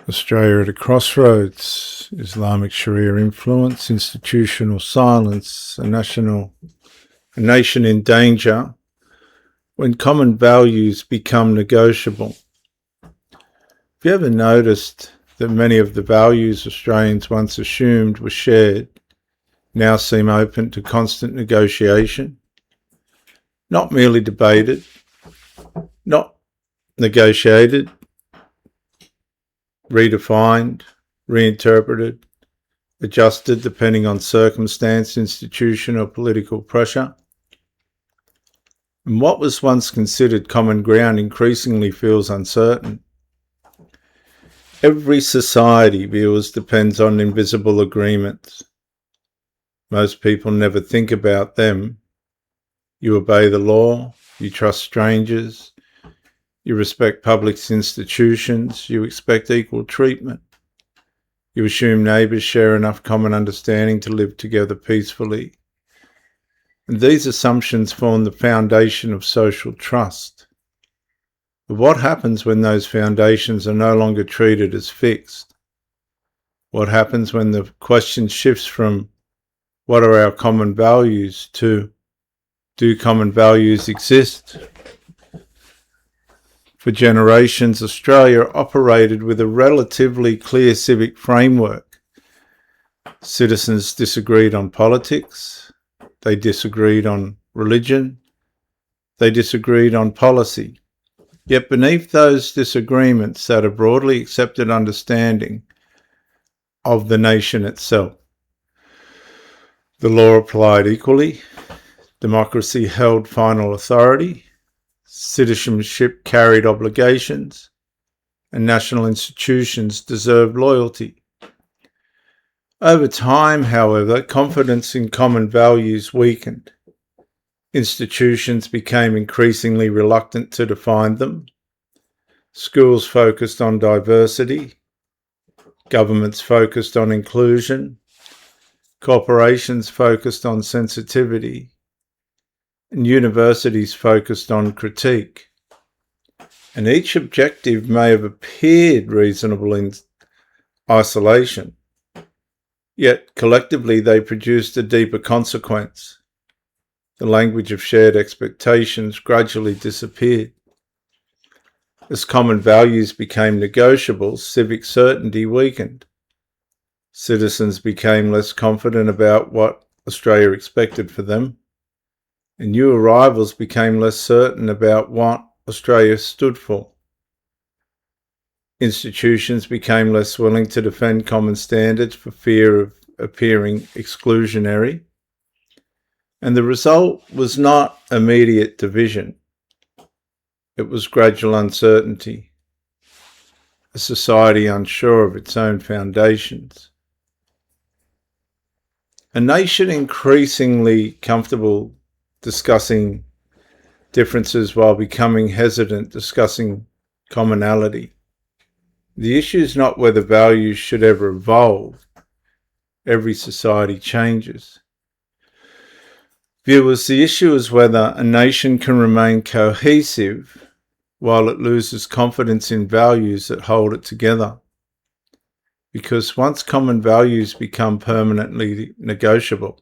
Australia at a crossroads, Islamic Sharia influence, institutional silence, a nation in danger when common values become negotiable. Have you ever noticed that many of the values Australians once assumed were shared now seem open to constant negotiation? Not merely debated, not negotiated, redefined, reinterpreted, adjusted depending on circumstance, institution, or political pressure. And what was once considered common ground increasingly feels uncertain. Every society, viewers, depends on invisible agreements. Most people never think about them. You obey the law, you trust strangers, you respect public institutions, you expect equal treatment. You assume neighbours share enough common understanding to live together peacefully. And these assumptions form the foundation of social trust. But what happens when those foundations are no longer treated as fixed? What happens when the question shifts from what are our common values to do common values exist? For generations, Australia operated with a relatively clear civic framework. Citizens disagreed on politics, they disagreed on religion, they disagreed on policy. Yet beneath those disagreements sat a broadly accepted understanding of the nation itself. The law applied equally, democracy held final authority, citizenship carried obligations, and national institutions deserved loyalty. Over time, however, confidence in common values weakened. Institutions became increasingly reluctant to define them. Schools focused on diversity, governments focused on inclusion, corporations focused on sensitivity, and universities focused on critique. And each objective may have appeared reasonable in isolation, yet collectively they produced a deeper consequence. The language of shared expectations gradually disappeared. As common values became negotiable, civic certainty weakened. Citizens became less confident about what Australia expected for them, and new arrivals became less certain about what Australia stood for. Institutions became less willing to defend common standards for fear of appearing exclusionary, and the result was not immediate division. It was gradual uncertainty, a society unsure of its own foundations. A nation increasingly comfortable discussing differences while becoming hesitant discussing commonality. The issue is not whether values should ever evolve. Every society changes. Viewers, the issue is whether a nation can remain cohesive while it loses confidence in values that hold it together. Because once common values become permanently negotiable,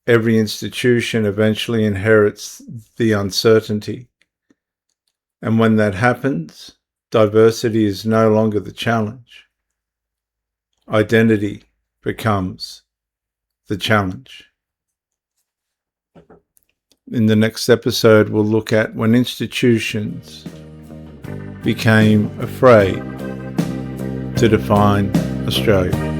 every institution eventually inherits the uncertainty. And when that happens, diversity is no longer the challenge. Identity becomes the challenge. In the next episode, we'll look at when institutions became afraid to define Australia.